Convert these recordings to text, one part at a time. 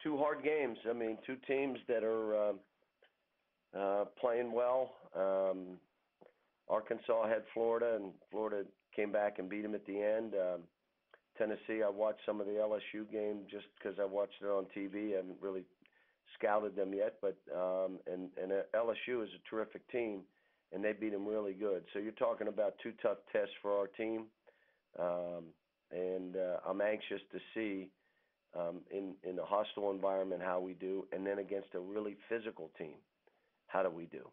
two hard games. I mean, two teams that are playing well. Arkansas had Florida, and Florida came back and beat them at the end. Tennessee, I watched some of the LSU game just because I watched it on TV. I haven't really scouted them yet, but LSU is a terrific team, and they beat them really good. So you're talking about two tough tests for our team, and I'm anxious to see in a hostile environment how we do, and then against a really physical team, how do we do?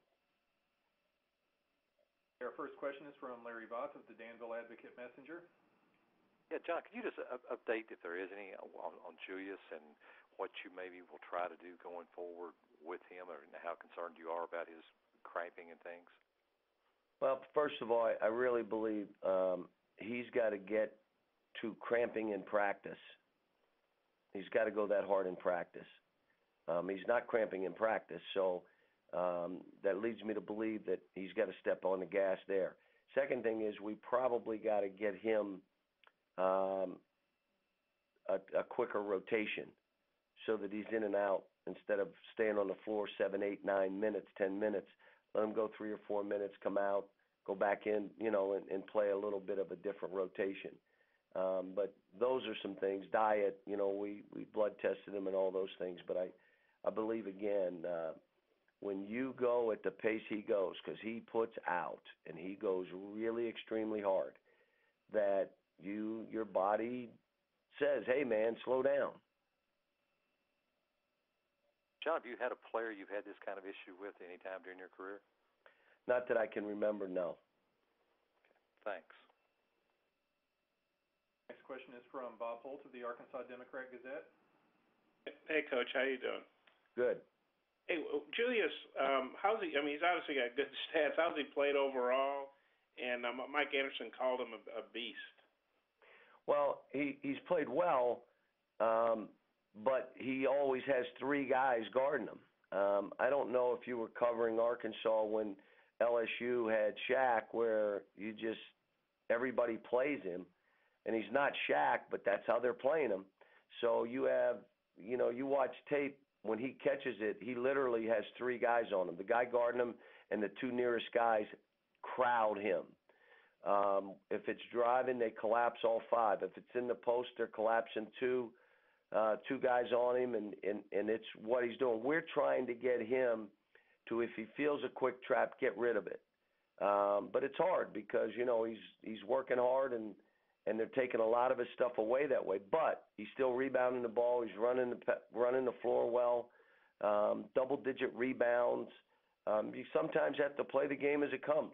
Our first question is from Larry Vaught of the Danville Advocate Messenger. Yeah, John, can you just update, if there is any, on Julius and what you maybe will try to do going forward with him, or how concerned you are about his cramping and things? Well, first of all, I really believe he's got to get to cramping in practice. He's got to go that hard in practice. He's not cramping in practice, so that leads me to believe that he's got to step on the gas there. Second thing is we probably got to get him a quicker rotation so that he's in and out instead of staying on the floor 7, 8, 9 minutes, 10 minutes. Let him go 3 or 4 minutes, come out, go back in, and play a little bit of a different rotation. But those are some things. Diet, we blood tested him and all those things. But I believe, again, when you go at the pace he goes, because he puts out and he goes really extremely hard, that your body says, hey, man, slow down. John, have you had a player you've had this kind of issue with any time during your career? Not that I can remember, no. Okay. Thanks. Next question is from Bob Holt of the Arkansas Democrat-Gazette. Hey, Coach, how you doing? Good. Hey, Julius, how's he? I mean, he's obviously got good stats. How's he played overall? And Mike Anderson called him a beast. Well, he's played well, but he always has 3 guys guarding him. I don't know if you were covering Arkansas when LSU had Shaq, where everybody plays him, and he's not Shaq, but that's how they're playing him. So you have, you watch tape, when he catches it, he literally has 3 guys on him. The guy guarding him and the 2 nearest guys crowd him. If it's driving, they collapse all 5. If it's in the post, they're collapsing 2 guys on him, and it's what he's doing. We're trying to get him to, if he feels a quick trap, get rid of it. But it's hard because, he's working hard, and they're taking a lot of his stuff away that way. But he's still rebounding the ball. He's running the floor well, double-digit rebounds. You sometimes have to play the game as it comes.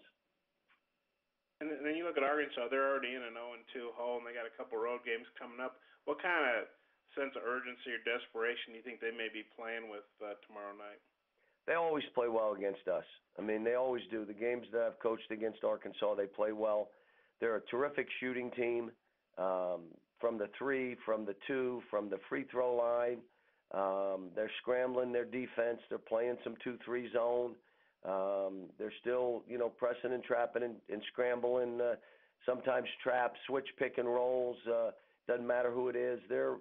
And then you look at Arkansas, they're already in an 0-2 hole, and they got a couple road games coming up. What kind of sense of urgency or desperation do you think they may be playing with tomorrow night? They always play well against us. I mean, they always do. The games that I've coached against Arkansas, they play well. They're a terrific shooting team from the 3, from the 2, from the free throw line. They're scrambling their defense. They're playing some 2-3 zone. They're still, pressing and trapping and scrambling. Sometimes trap, switch, pick and rolls. Doesn't matter who it is. They're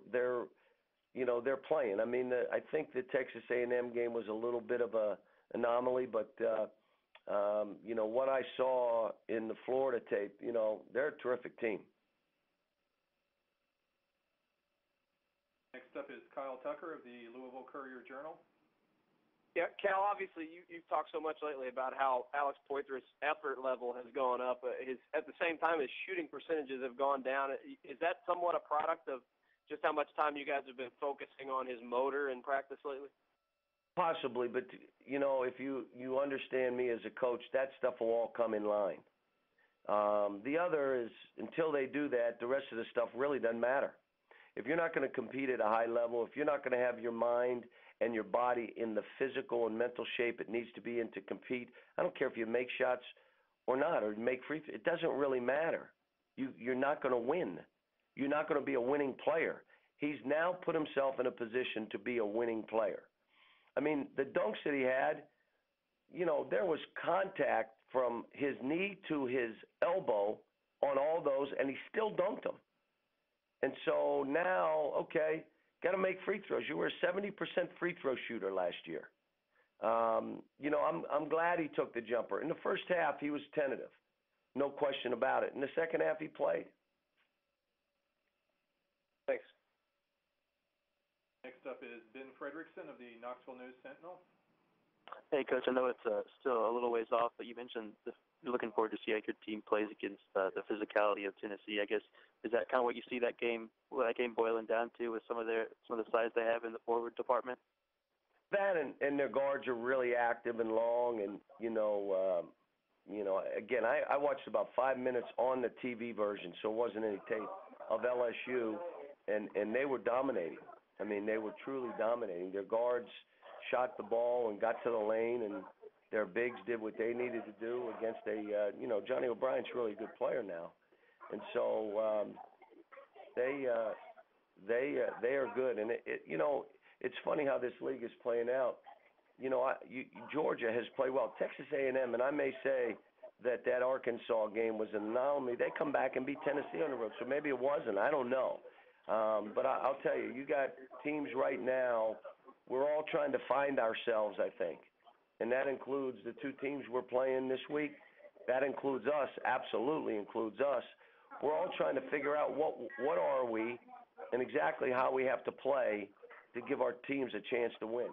playing. I mean, I think the Texas A&M game was a little bit of a anomaly, but what I saw in the Florida tape, they're a terrific team. Next up is Kyle Tucker of the Louisville Courier-Journal. Yeah, Cal, obviously you've talked so much lately about how Alex Poitras's effort level has gone up. At the same time, his shooting percentages have gone down. Is that somewhat a product of just how much time you guys have been focusing on his motor in practice lately? Possibly, but, if you understand me as a coach, that stuff will all come in line. The other is, until they do that, the rest of the stuff really doesn't matter. If you're not going to compete at a high level, if you're not going to have your mind and your body in the physical and mental shape it needs to be in to compete, I don't care if you make shots or not, or make free throws. It doesn't really matter. You're not going to win. You're not going to be a winning player. He's now put himself in a position to be a winning player. I mean, the dunks that he had, there was contact from his knee to his elbow on all those, and he still dunked them. And so now, okay, Got to make free throws. You were a 70% free throw shooter last year. I'm glad he took the jumper. In the first half, he was tentative, no question about it. In the second half, he played. Thanks. Next up is Ben Frederickson of the Knoxville News Sentinel. Hey, Coach, I know it's still a little ways off, but you mentioned you're looking forward to see how your team plays against the physicality of Tennessee. I guess, is that kind of what you see that game boiling down to with some of the size they have in the forward department? That and their guards are really active and long, and again, I watched about 5 minutes on the TV version, so it wasn't any tape of LSU, and they were dominating. I mean, they were truly dominating. Their guards shot the ball and got to the lane, and their bigs did what they needed to do against Johnny O'Brien's really a good player now, and so they are good, and it's funny how this league is playing out. Georgia has played well. Texas A&M, and I may say that Arkansas game was an anomaly. They come back and beat Tennessee on the road, so maybe it wasn't. I don't know. But I'll tell you, you got teams right now, we're all trying to find ourselves, I think. And that includes the two teams we're playing this week. That includes us, absolutely includes us. We're all trying to figure out what are we and exactly how we have to play to give our teams a chance to win.